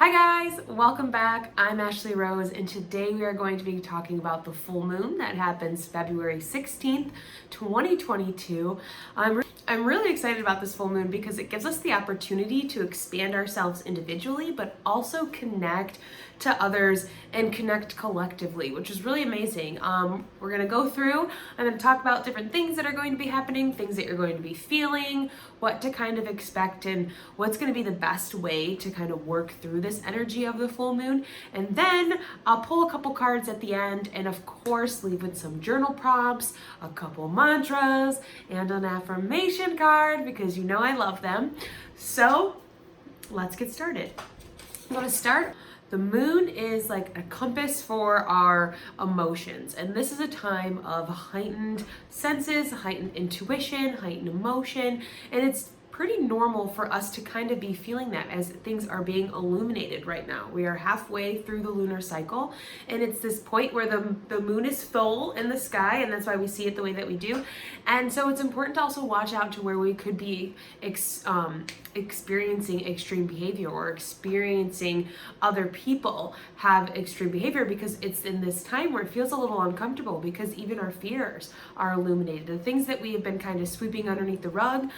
Hi guys, welcome back. I'm Ashley Rose, and today we are going to be talking about the full moon that happens February 16th, 2022. I'm really excited about this full moon because it gives us the opportunity to expand ourselves individually, but also connect to others and connect collectively, which is really amazing. We're going to go through, I'm going to talk about different things that are going to be happening, things that you're going to be feeling, what to kind of expect, and what's going to be the best way to kind of work through this energy of the full moon. And then I'll pull a couple cards at the end, and of course leave with some journal prompts, a couple mantras, and an affirmation card because you know I love them. So let's get started. I'm going to start. The moon is like a compass for our emotions, and this is a time of heightened senses, heightened intuition, heightened emotion, and it's pretty normal for us to kind of be feeling that as things are being illuminated right now. We are halfway through the lunar cycle, and it's this point where the moon is full in the sky, and that's why we see it the way that we do. And so it's important to also watch out to where we could be experiencing extreme behavior or experiencing other people have extreme behavior, because it's in this time where it feels a little uncomfortable because even our fears are illuminated. The things that we have been kind of sweeping underneath the rug,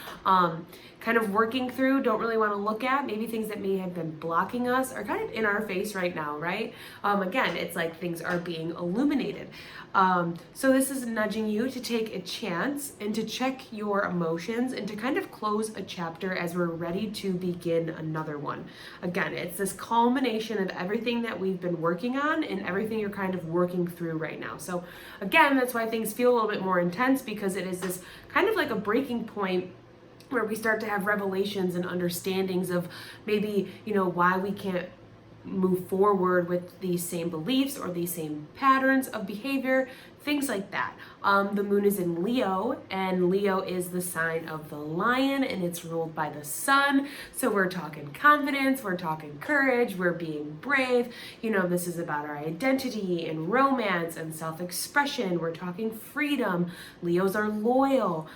kind of working through, don't really want to look at, maybe things that may have been blocking us are kind of in our face right now, right? Again, it's like things are being illuminated. So this is nudging you to take a chance and to check your emotions and to kind of close a chapter as we're ready to begin another one. Again, it's this culmination of everything that we've been working on and everything you're kind of working through right now. So again, that's why things feel a little bit more intense, because it is this kind of like a breaking point where we start to have revelations and understandings of maybe, why we can't move forward with these same beliefs or these same patterns of behavior, things like that. The moon is in Leo, and Leo is the sign of the lion, and it's ruled by the sun. So we're talking confidence, we're talking courage, we're being brave. This is about our identity and romance and self-expression. We're talking freedom. Leos are loyal,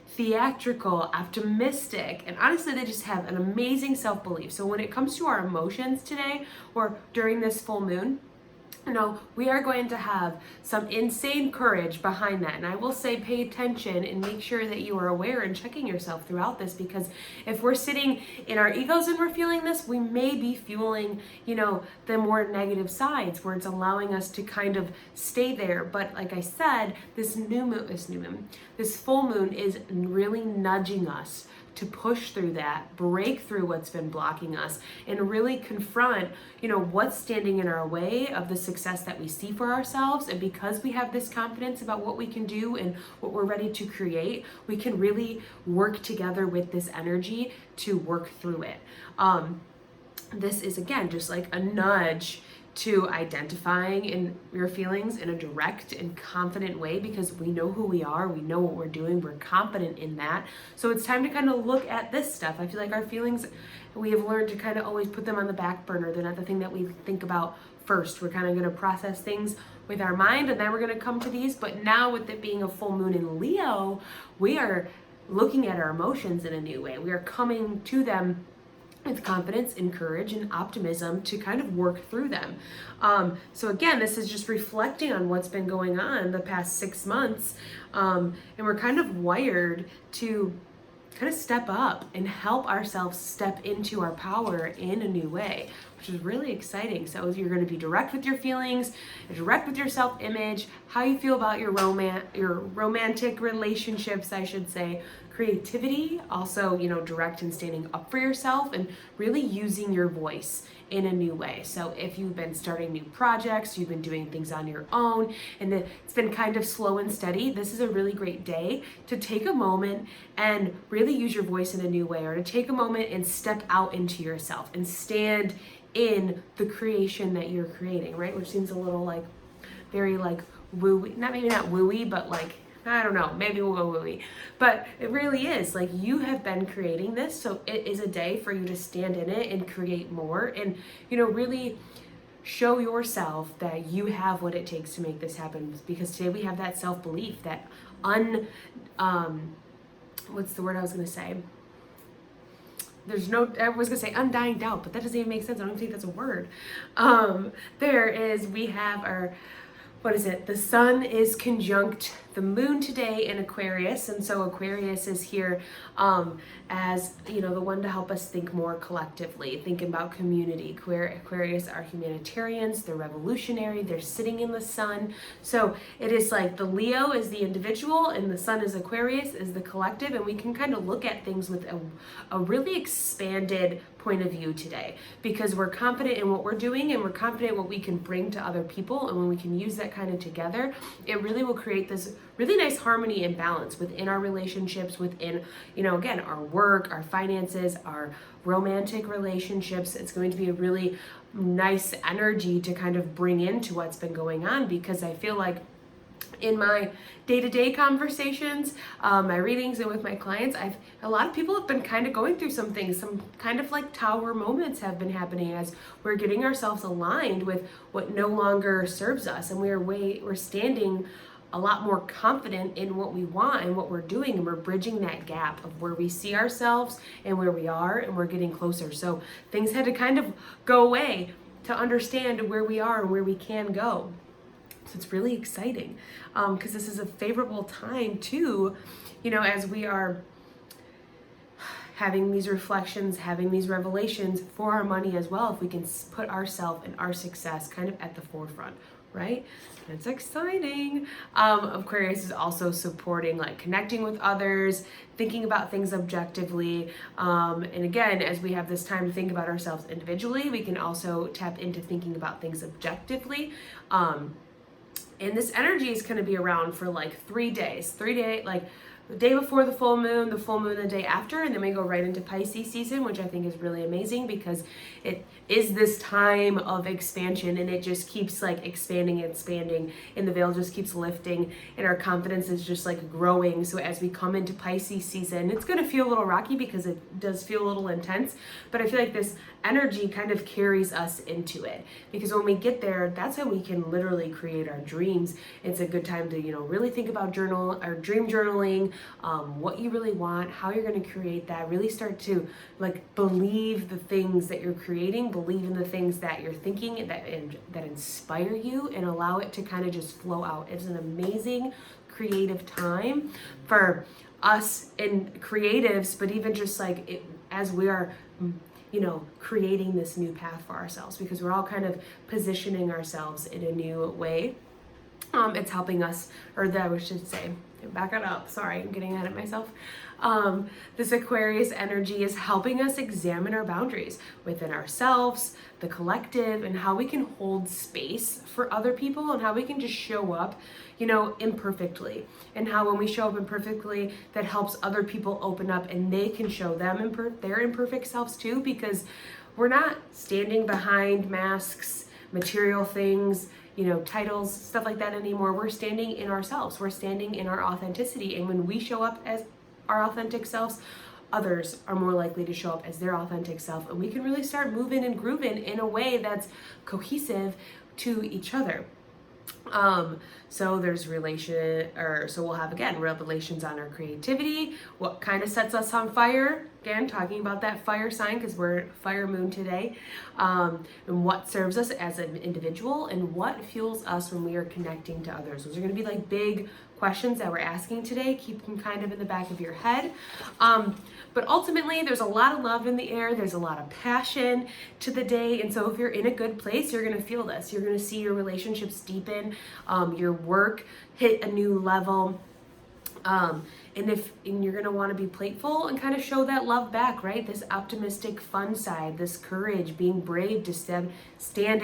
theatrical, optimistic, and honestly, they just have an amazing self-belief. So when it comes to our emotions today or during this full moon, we are going to have some insane courage behind that. And I will say, pay attention and make sure that you are aware and checking yourself throughout this, because if we're sitting in our egos and we're feeling this, we may be fueling, the more negative sides where it's allowing us to kind of stay there. But like I said, this full moon is really nudging us to push through that, break through what's been blocking us, and really confront, what's standing in our way of the success that we see for ourselves. And because we have this confidence about what we can do and what we're ready to create, we can really work together with this energy to work through it. This is, again, just like a nudge to identifying in your feelings in a direct and confident way, because we know who we are, we know what we're doing, we're confident in that. So it's time to kind of look at this stuff. I feel like our feelings, we have learned to kind of always put them on the back burner. They're not the thing that we think about first. We're kind of going to process things with our mind, and then we're going to come to these. But now, with it being a full moon in Leo, we are looking at our emotions in a new way. We are coming to them with confidence and courage and optimism to kind of work through them. So again, this is just reflecting on what's been going on the past 6 months. And we're kind of wired to kind of step up and help ourselves step into our power in a new way, which is really exciting. So you're going to be direct with your feelings, direct with your self-image, how you feel about your romantic relationships, I should say, creativity, also, direct and standing up for yourself and really using your voice in a new way. So if you've been starting new projects, you've been doing things on your own, and it's been kind of slow and steady, this is a really great day to take a moment and really use your voice in a new way, or to take a moment and step out into yourself and stand in the creation that you're creating, right? Which seems a little like very like woo, maybe not wooey, but like, I don't know, maybe we'll go wooey. But it really is like you have been creating this, so it is a day for you to stand in it and create more and, really show yourself that you have what it takes to make this happen. Because today we have that self-belief, that what's the word I was going to say? there's no, I was gonna say undying doubt, but that doesn't even make sense. I don't think that's a word. We have our, what is it? The sun is conjunct the moon today in Aquarius, and so Aquarius is here as, you know, the one to help us think more collectively, thinking about community. Aquarius are humanitarians, they're revolutionary, they're sitting in the sun. So it is like the Leo is the individual and the sun is Aquarius, is the collective, and we can kind of look at things with a really expanded point of view today, because we're confident in what we're doing and we're confident in what we can bring to other people, and when we can use that kind of together, it really will create this really nice harmony and balance within our relationships, within, you know, again, our work, our finances, our romantic relationships. It's going to be a really nice energy to kind of bring into what's been going on, because I feel like in my day-to-day conversations, my readings, and with my clients, a lot of people have been kind of going through some things, some kind of like tower moments have been happening as we're getting ourselves aligned with what no longer serves us, and we're standing a lot more confident in what we want and what we're doing, and we're bridging that gap of where we see ourselves and where we are, and we're getting closer. So things had to kind of go away to understand where we are and where we can go. So it's really exciting, because this is a favorable time too, you know, as we are having these reflections, having these revelations for our money as well, if we can put ourselves and our success kind of at the forefront, right? It's exciting. Aquarius is also supporting like connecting with others, thinking about things objectively. And again, as we have this time to think about ourselves individually, we can also tap into thinking about things objectively. And this energy is going to be around for like 3 days, like the day before the full moon the day after, and then we go right into Pisces season, which I think is really amazing because it is this time of expansion, and it just keeps like expanding, and the veil just keeps lifting, and our confidence is just like growing. So as we come into Pisces season, it's going to feel a little rocky because it does feel a little intense, but I feel like this energy kind of carries us into it, because when we get there, that's how we can literally create our dreams. It's a good time to, you know, really think about dream journaling, what you really want, how you're going to create that, really start to like believe the things that you're creating, believe in the things that you're thinking, and that inspire you, and allow it to kind of just flow out. It's an amazing creative time for us and creatives, but even just like it, as we are, you know, creating this new path for ourselves, because we're all kind of positioning ourselves in a new way. It's helping us, or that we should say, back it up, sorry, I'm getting ahead of myself. This Aquarius energy is helping us examine our boundaries within ourselves, the collective, and how we can hold space for other people, and how we can just show up, you know, imperfectly, and how when we show up imperfectly, that helps other people open up, and they can show them their imperfect selves too, because we're not standing behind masks, material things, you know, titles, stuff like that anymore. We're standing in ourselves. We're standing in our authenticity. And when we show up as our authentic selves, others are more likely to show up as their authentic self. And we can really start moving and grooving in a way that's cohesive to each other. So there's so we'll have, again, revelations on our creativity, what kind of sets us on fire, again, talking about that fire sign, because we're fire moon today, and what serves us as an individual, and what fuels us when we are connecting to others. Those are going to be like big questions that we're asking today. Keep them kind of in the back of your head. But ultimately, there's a lot of love in the air. There's a lot of passion to the day. And so if you're in a good place, you're going to feel this. You're going to see your relationships deepen, your work hit a new level. And you're going to want to be playful and kind of show that love back, right? This optimistic, fun side, this courage, being brave to stand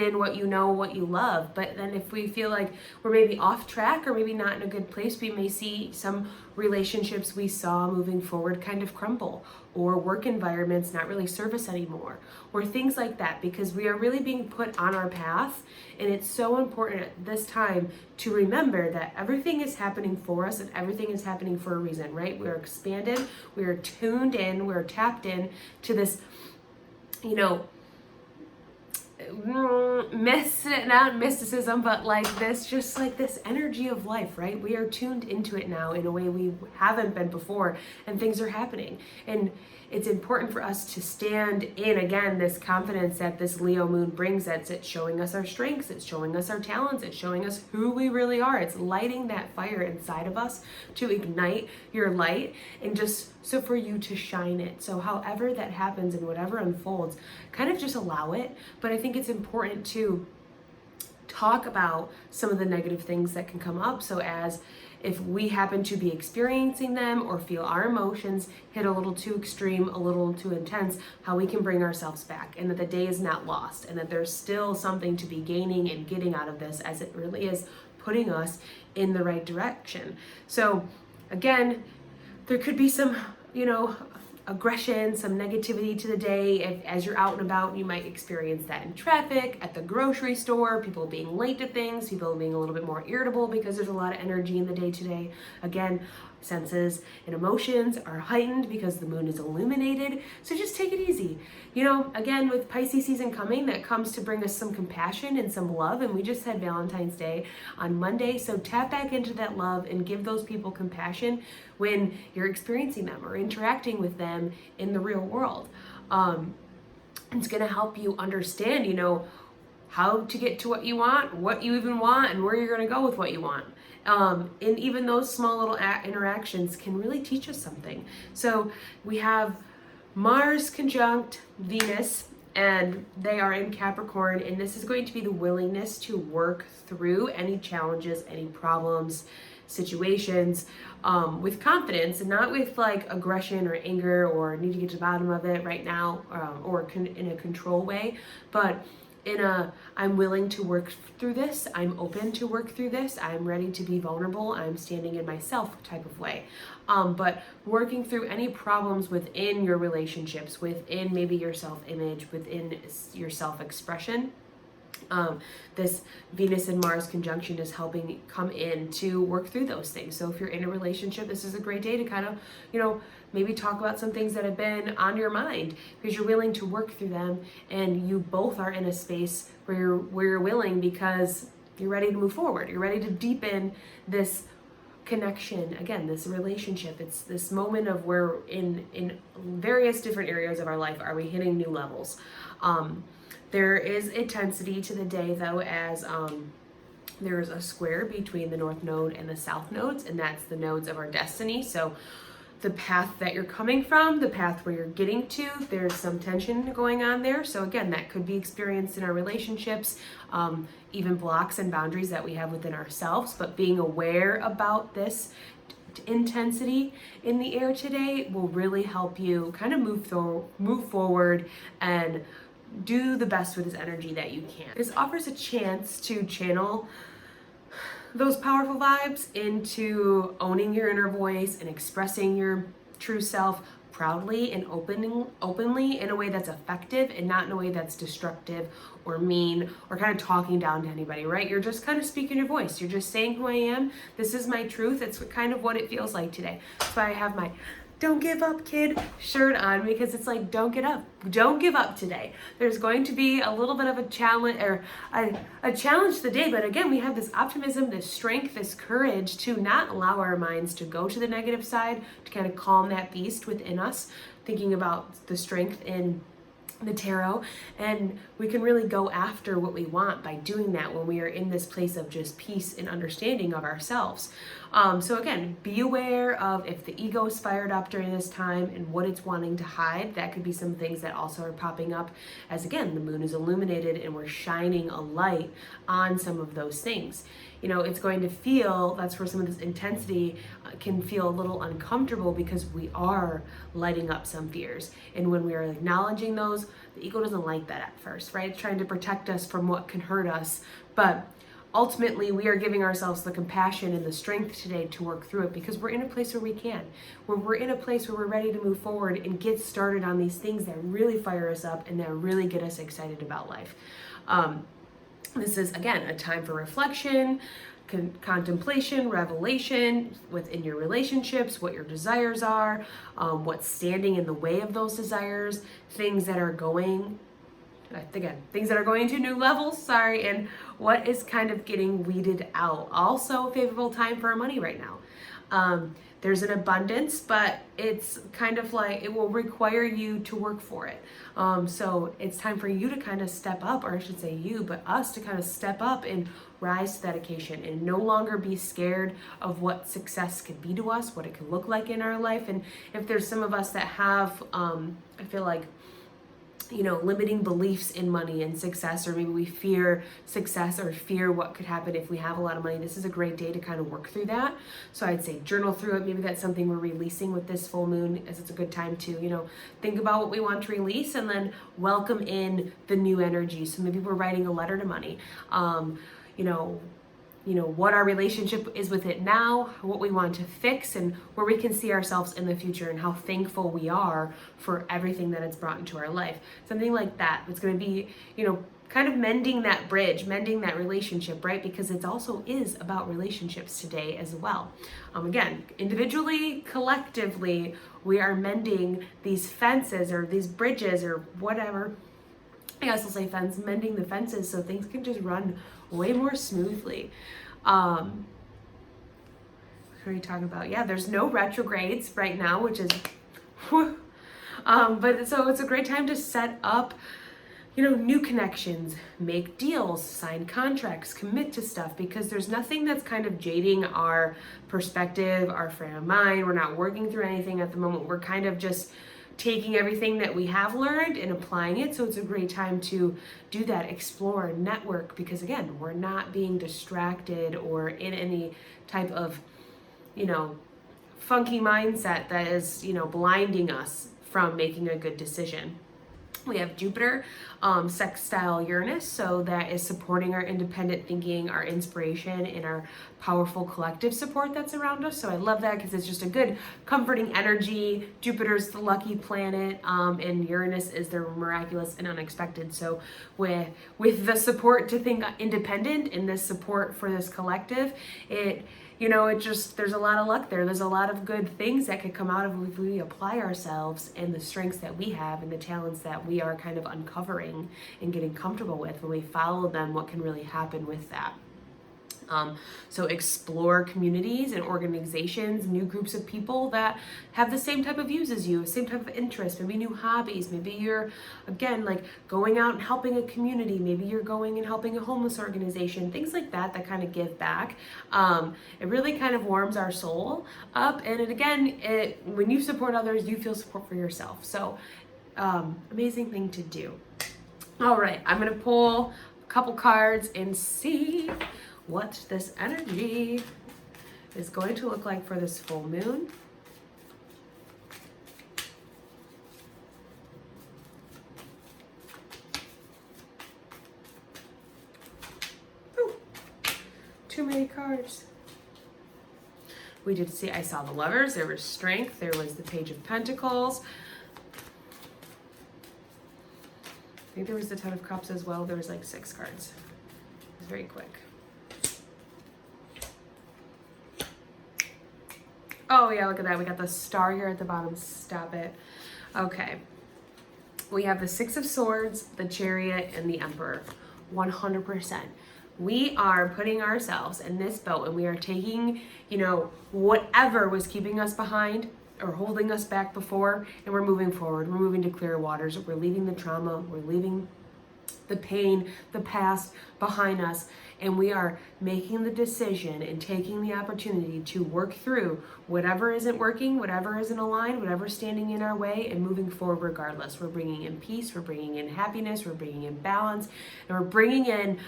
in what you know, what you love. But then if we feel like we're maybe off track or maybe not in a good place, we may see some relationships we saw moving forward kind of crumble, or work environments not really serve us anymore, or things like that, because we are really being put on our path. And it's so important at this time to remember that everything is happening for us, and everything is happening for a reason, right? We're expanded, we're tuned in, we're tapped in to this, you know, not mysticism, but like this, just like this energy of life, right? We are tuned into it now in a way we haven't been before, and things are happening. And it's important for us to stand in, again, this confidence that this Leo moon brings us. It's showing us our strengths, it's showing us our talents, it's showing us who we really are. It's lighting that fire inside of us to ignite your light and just so for you to shine it. So however that happens and whatever unfolds, kind of just allow it. But I think it's important to talk about some of the negative things that can come up. So as if we happen to be experiencing them or feel our emotions hit a little too extreme, a little too intense, how we can bring ourselves back, and that the day is not lost, and that there's still something to be gaining and getting out of this, as it really is putting us in the right direction. So again, there could be some, aggression, some negativity to the day. As you're out and about, you might experience that in traffic, at the grocery store, people being late to things, people being a little bit more irritable because there's a lot of energy in the day today. Again, senses and emotions are heightened because the moon is illuminated. So just take it easy. Again, with Pisces season coming, that comes to bring us some compassion and some love. And we just had Valentine's Day on Monday. So tap back into that love and give those people compassion when you're experiencing them or interacting with them in the real world. It's going to help you understand, how to get to what you want, what you even want, and where you're going to go with what you want. And even those small little interactions can really teach us something. So we have Mars conjunct Venus, and they are in Capricorn, and this is going to be the willingness to work through any challenges, any problems, situations with confidence, and not with like aggression or anger or need to get to the bottom of it right now, or in a control way, but in a I'm willing to work through this, I'm open to work through this, I'm ready to be vulnerable, I'm standing in myself type of way. But working through any problems within your relationships, within maybe your self-image, within your self-expression. This Venus and Mars conjunction is helping come in to work through those things. So if you're in a relationship, this is a great day to kind of, maybe talk about some things that have been on your mind, because you're willing to work through them, and you both are in a space where you're willing because you're ready to move forward. You're ready to deepen this connection, again, this relationship. It's this moment of where in various different areas of our life are we hitting new levels. There is intensity to the day, though, as there's a square between the North Node and the South Nodes, and that's the nodes of our destiny. So the path that you're coming from, the path where you're getting to, there's some tension going on there. So again, that could be experienced in our relationships, even blocks and boundaries that we have within ourselves. But being aware about this intensity in the air today will really help you kind of move forward and do the best with this energy that you can. This offers a chance to channel those powerful vibes into owning your inner voice and expressing your true self proudly and openly in a way that's effective, and not in a way that's destructive or mean or kind of talking down to anybody, right? You're just kind of speaking your voice. You're just saying who I am. This is my truth. It's kind of what it feels like today. That's why I have my "Don't Give Up, Kid" shirt on, because it's like, don't give up today. There's going to be a little bit of a challenge, or a challenge today, but again, we have this optimism, this strength, this courage to not allow our minds to go to the negative side, to kind of calm that beast within us, thinking about the strength in the tarot, and we can really go after what we want by doing that when we are in this place of just peace and understanding of ourselves. So again, be aware of if the ego is fired up during this time and what it's wanting to hide. That could be some things that also are popping up as, again, the moon is illuminated and we're shining a light on some of those things. It's going to feel, that's where some of this intensity can feel a little uncomfortable, because we are lighting up some fears. And when we are acknowledging those, the ego doesn't like that at first, right? It's trying to protect us from what can hurt us. But ultimately, we are giving ourselves the compassion and the strength today to work through it, because we're in a place where we can, where we're in a place where we're ready to move forward and get started on these things that really fire us up and that really get us excited about life. This is, again, a time for reflection, contemplation, revelation within your relationships, what your desires are, what's standing in the way of those desires, things that are going to new levels, and what is kind of getting weeded out. Also, favorable time for our money right now. There's an abundance, but it's kind of like it will require you to work for it. So it's time for you to kind of step up, or I should say you, but us to kind of step up and rise to that occasion and no longer be scared of what success could be to us, what it could look like in our life. And if there's some of us that have, I feel like, limiting beliefs in money and success, or maybe we fear success or fear what could happen if we have a lot of money, this is a great day to kind of work through that. So I'd say journal through it. Maybe that's something we're releasing with this full moon, as it's a good time to, think about what we want to release and then welcome in the new energy. So maybe we're writing a letter to money. What our relationship is with it now, what we want to fix, and where we can see ourselves in the future, and how thankful we are for everything that it's brought into our life. Something like that. It's going to be, kind of mending that bridge, mending that relationship, right? Because it also is about relationships today as well. Again, individually, collectively, we are mending these fences or these bridges or whatever. I guess I'll say mending the fences so things can just run way more smoothly. What are we talking about? Yeah, there's no retrogrades right now, which is, but so it's a great time to set up, new connections, make deals, sign contracts, commit to stuff, because there's nothing that's kind of jading our perspective, our frame of mind. We're not working through anything at the moment. We're kind of just taking everything that we have learned and applying it. So it's a great time to do that, explore, network, because again, we're not being distracted or in any type of, funky mindset that is, blinding us from making a good decision. We have Jupiter, sextile Uranus, so that is supporting our independent thinking, our inspiration, and our powerful collective support that's around us. So I love that because it's just a good comforting energy. Jupiter's the lucky planet, and Uranus is the miraculous and unexpected. So with the support to think independent and this support for this collective, there's a lot of luck there. There's a lot of good things that could come out of if we apply ourselves and the strengths that we have and the talents that we are kind of uncovering and getting comfortable with. When we follow them, what can really happen with that? So explore communities and organizations, new groups of people that have the same type of views as you, same type of interests, maybe new hobbies. Maybe you're, again, like going out and helping a community. Maybe you're going and helping a homeless organization, things like that kind of give back. It really kind of warms our soul up. And when you support others, you feel support for yourself. So amazing thing to do. All right, I'm going to pull a couple cards and see what this energy is going to look like for this full moon. Ooh, too many cards. We did see, I saw the Lovers, there was Strength, there was the Page of Pentacles. I think there was the Ten of Cups as well. There was like 6 cards. It was very quick. Oh yeah, look at that. We got the star here at the bottom. Stop it. Okay. We have the 6 of Swords, the Chariot, and the Emperor. 100%. We are putting ourselves in this boat and we are taking, whatever was keeping us behind or holding us back before, and we're moving forward. We're moving to clearer waters. We're leaving the trauma. We're leaving the pain, the past behind us, and we are making the decision and taking the opportunity to work through whatever isn't working, whatever isn't aligned, whatever's standing in our way, and moving forward regardless. We're bringing in peace, we're bringing in happiness, we're bringing in balance, and we're bringing in,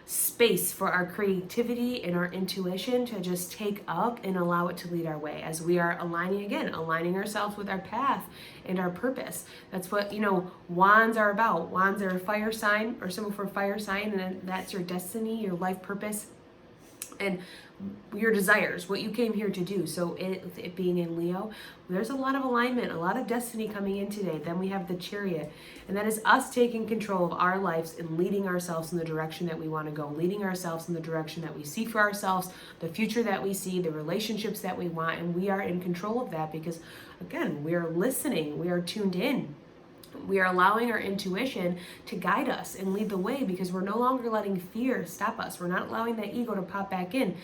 space for our creativity and our intuition to just take up and allow it to lead our way as we are aligning ourselves with our path and our purpose. That's what, wands are about. Wands are a fire sign or symbol for fire sign, and that's your destiny, your life purpose, and your desires, what you came here to do. So it being in Leo, there's a lot of alignment, a lot of destiny coming in today. Then we have the Chariot, and that is us taking control of our lives and leading ourselves in the direction that we want to go, leading ourselves in the direction that we see for ourselves, the future that we see, the relationships that we want, and we are in control of that because, again, we are listening, we are tuned in. We are allowing our intuition to guide us and lead the way because we're no longer letting fear stop us. We're not allowing that ego to pop back in.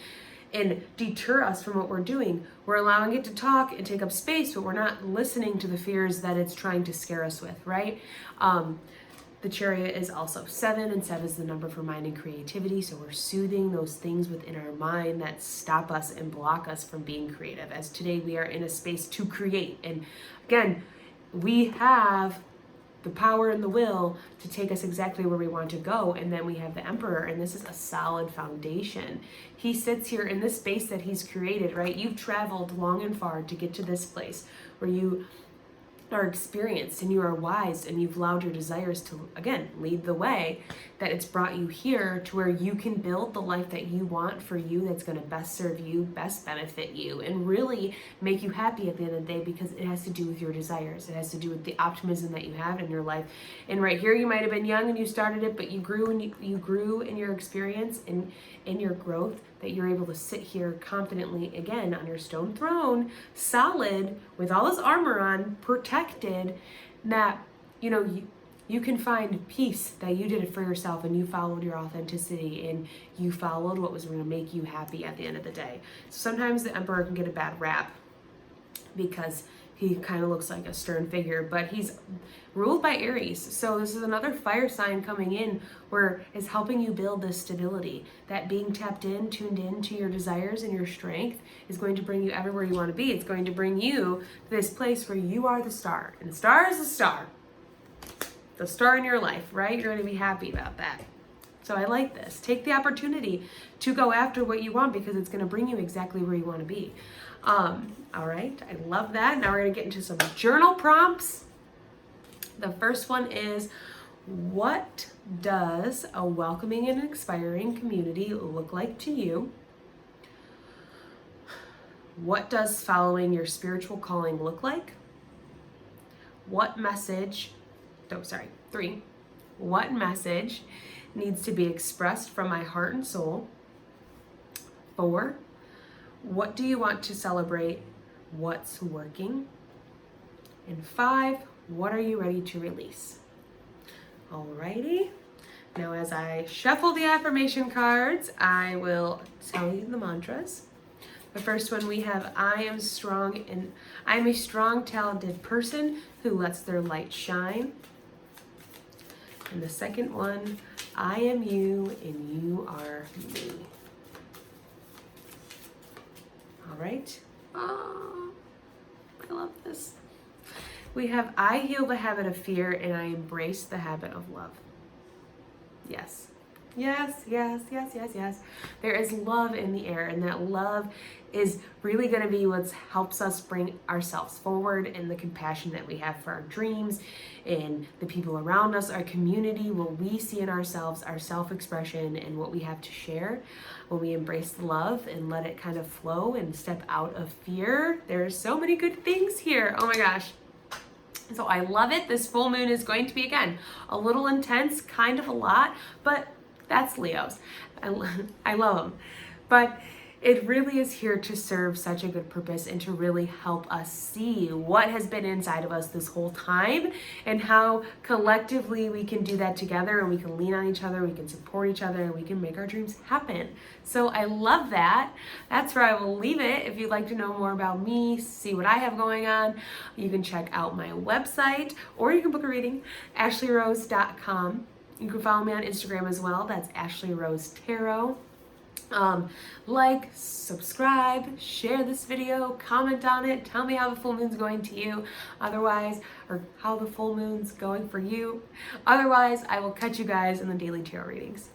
and deter us from what we're doing. We're allowing it to talk and take up space, but we're not listening to the fears that it's trying to scare us with, right? The Chariot is also 7, and 7 is the number for mind and creativity. So we're soothing those things within our mind that stop us and block us from being creative. As today we are in a space to create. And again, we have the power and the will to take us exactly where we want to go. And then we have the Emperor, and this is a solid foundation. He sits here in this space that he's created, right? You've traveled long and far to get to this place where you are experienced and you are wise and you've allowed your desires to, again, lead the way, that it's brought you here to where you can build the life that you want for you, that's going to best serve you, best benefit you, and really make you happy at the end of the day, because it has to do with your desires. It has to do with the optimism that you have in your life. And right here, you might have been young and you started it, but you grew, and you grew in your experience and in your growth, that you're able to sit here confidently again on your stone throne, solid, with all this armor on, protected, that you can find peace, that you did it for yourself and you followed your authenticity and you followed what was going to make you happy at the end of the day. So sometimes the Emperor can get a bad rap because he kind of looks like a stern figure, but he's ruled by Aries. So this is another fire sign coming in where it's helping you build this stability. That being tapped in, tuned in to your desires and your strength is going to bring you everywhere you want to be. It's going to bring you to this place where you are the star. And the star is the star. The star in your life, right? You're going to be happy about that. So I like this. Take the opportunity to go after what you want, because it's going to bring you exactly where you want to be. All right, I love that. Now we're going to get into some journal prompts. The first one is, what does a welcoming and inspiring community look like to you? What does following your spiritual calling look like? Three. What message needs to be expressed from my heart and soul? 4. What do you want to celebrate? What's working? And 5, what are you ready to release? Alrighty. Now, as I shuffle the affirmation cards, I will tell you the mantras. The first one we have, I am strong and I'm a strong, talented person who lets their light shine. And the second one, I am you and you are me. All right. Oh, I love this. We have, I heal the habit of fear and I embrace the habit of love. Yes. Yes, yes, yes, yes, yes. There is love in the air, and that love is really going to be what helps us bring ourselves forward, and the compassion that we have for our dreams and the people around us, our community, what we see in ourselves, our self-expression, and what we have to share. When we embrace love and let it kind of flow and step out of fear, there's so many good things here. Oh my gosh. So I love it. This full moon is going to be, again, a little intense, kind of a lot, but that's Leos. I love them. But it really is here to serve such a good purpose and to really help us see what has been inside of us this whole time, and how collectively we can do that together, and we can lean on each other, we can support each other, and we can make our dreams happen. So I love that. That's where I will leave it. If you'd like to know more about me, see what I have going on, you can check out my website, or you can book a reading, ashleyrose.com. You can follow me on Instagram as well. That's Ashley Rose Tarot. Like, subscribe, share this video, comment on it, tell me how the full moon's going to you, otherwise, or how the full moon's going for you. Otherwise, I will catch you guys in the daily tarot readings.